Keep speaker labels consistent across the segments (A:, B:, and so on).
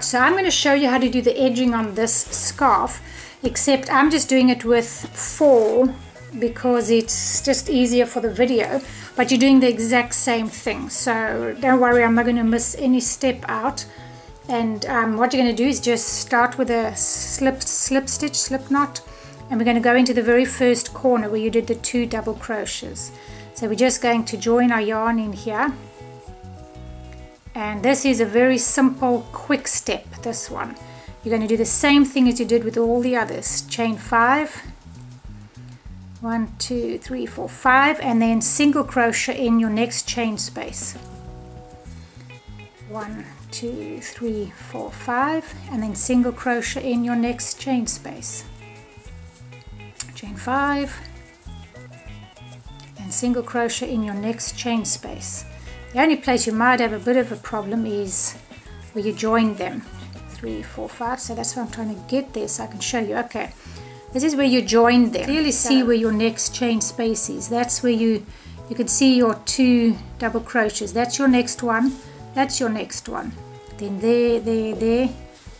A: Right, so I'm going to show you how to do the edging on this scarf, except I'm just doing it with 4 because it's just easier for the video, but you're doing the exact same thing, so don't worry, I'm not going to miss any step out. And what you're going to do is just start with a slip stitch, slip knot, and we're going to go into the very first corner where you did the 2 double crochets. So we're just going to join our yarn in here. And this is a very simple, quick step, this one. You're going to do the same thing as you did with all the others. Chain 5, 1, 2, 3, 4, 5, and then single crochet in your next chain space. 1, 2, 3, 4, 5, and then single crochet in your next chain space. Chain 5, and single crochet in your next chain space. The only place you might have a bit of a problem is where you join them. 3, 4, 5. So that's what I'm trying to get there so I can show you. Okay, this is where you join them. Clearly see where your next chain space is. That's where you can see your 2 double crochets. That's your next one. That's your next one. Then there.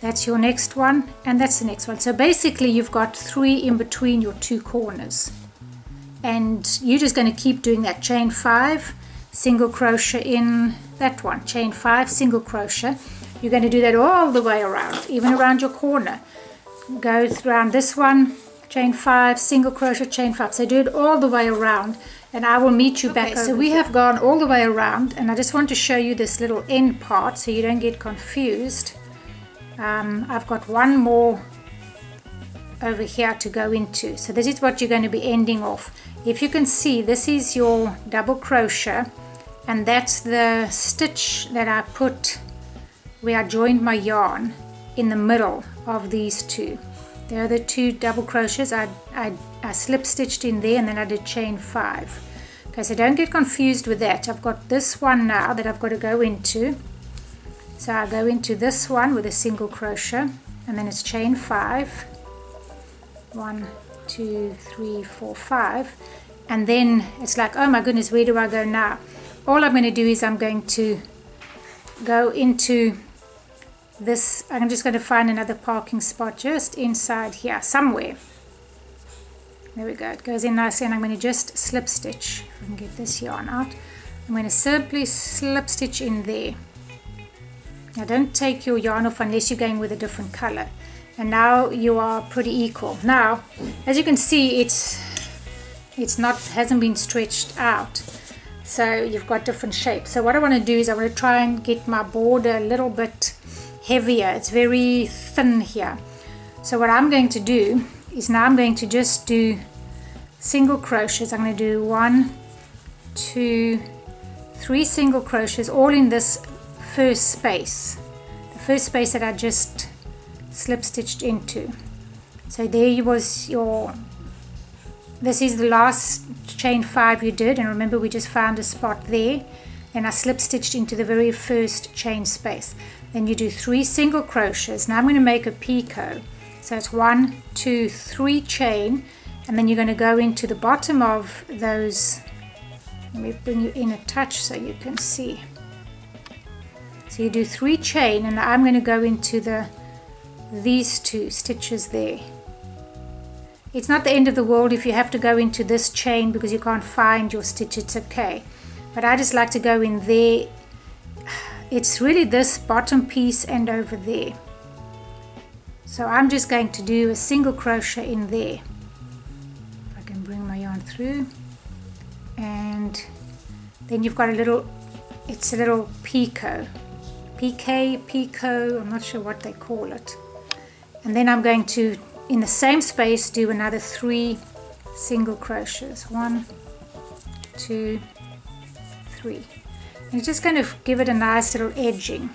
A: That's your next one, and that's the next one. So basically you've got 3 in between your 2 corners. And you're just going to keep doing that. Chain 5. Single crochet in that one, chain 5, single crochet. You're going to do that all the way around, even around your corner. Go around this one, chain 5, single crochet, chain 5. So do it all the way around, and I will meet you back. So we have gone all the way around, and I just want to show you this little end part so you don't get confused. I've got one more over here to go into. So this is what you're going to be ending off. If you can see, this is your double crochet, and that's the stitch that I put where I joined my yarn in the middle of these 2. There are the 2 double crochets I slip stitched in there, and then I did chain 5. Okay, so don't get confused with that. I've got this one now that I've got to go into. So I go into this one with a single crochet, and then it's chain 5. 1, 2, 3, 4, 5, and then it's like, oh my goodness, where do I go now? All I'm going to do is I'm going to go into this. I'm just going to find another parking spot just inside here somewhere. There we go, it goes in nicely, and I'm going to just slip stitch. If I can get this yarn out, I'm going to simply slip stitch in there. Now don't take your yarn off unless you're going with a different color. And now you are pretty equal. Now, as you can see, hasn't been stretched out, so you've got different shapes. So what I want to do is I want to try and get my border a little bit heavier. It's very thin here. So what I'm going to do is now I'm going to just do single crochets. I'm going to do 1, 2, 3 single crochets all in this first space, the first space that I just slip stitched into. So there was your, this is the last chain 5 you did, and remember we just found a spot there, and I slip stitched into the very first chain space. Then you do 3 single crochets. Now I'm going to make a picot, so it's 1, 2, 3 chain, and then you're going to go into the bottom of those. Let me bring you in a touch so you can see. So you do 3 chain, and I'm going to go into these 2 stitches there. It's not the end of the world if you have to go into this chain because you can't find your stitch, it's okay. But I just like to go in there. It's really this bottom piece and over there. So I'm just going to do a single crochet in there. If I can bring my yarn through. And then you've got a little, it's a little picot. Picot, I'm not sure what they call it. And then I'm going to, in the same space, do another 3 single crochets. 1, 2, 3. And you're just going to give it a nice little edging,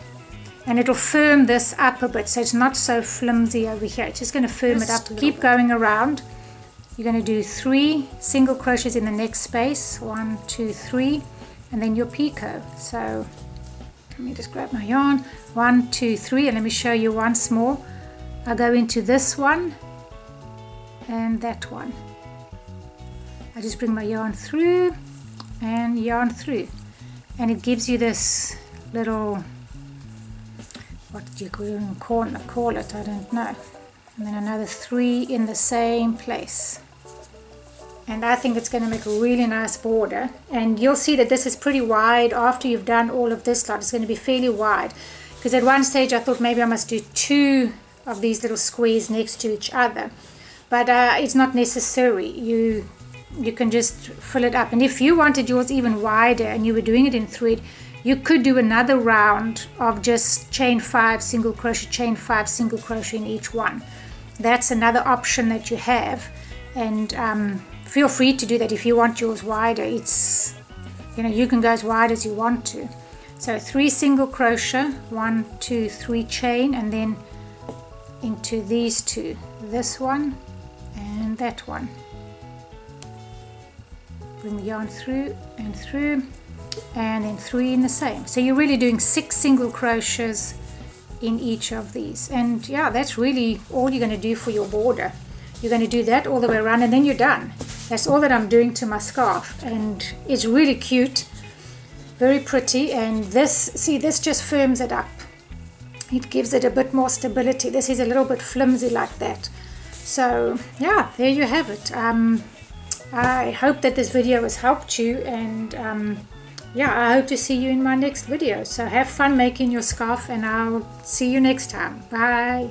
A: and it'll firm this up a bit so it's not so flimsy over here. It's just going to firm it up. Keep going around. You're going to do 3 single crochets in the next space. 1, 2, 3, and then your picot. So let me just grab my yarn. 1, 2, 3, and let me show you once more. I'll go into this one and that one. I just bring my yarn through and yarn through, and it gives you this little what do you call it, I don't know. And then another 3 in the same place. And I think it's going to make a really nice border. And you'll see that this is pretty wide after you've done all of this lot. It's going to be fairly wide. Because at one stage I thought maybe I must do 2 of these little squares next to each other. But it's not necessary. You can just fill it up. And if you wanted yours even wider and you were doing it in thread, you could do another round of just chain 5 single crochet, chain 5 single crochet in each one. That's another option that you have. And feel free to do that if you want yours wider. It's, you know, you can go as wide as you want to. So 3 single crochet, 1 2 3 chain, and then into these 2, this one and that one. Bring the yarn through and through, and then 3 in the same. So you're really doing 6 single crochets in each of these. And yeah, that's really all you're going to do for your border. You're going to do that all the way around and then you're done. That's all that I'm doing to my scarf, and it's really cute, very pretty. And this, see, this just firms it up. It gives it a bit more stability. This is a little bit flimsy like that. So yeah, there you have it. I hope that this video has helped you, and yeah, I hope to see you in my next video. So have fun making your scarf, and I'll see you next time. Bye.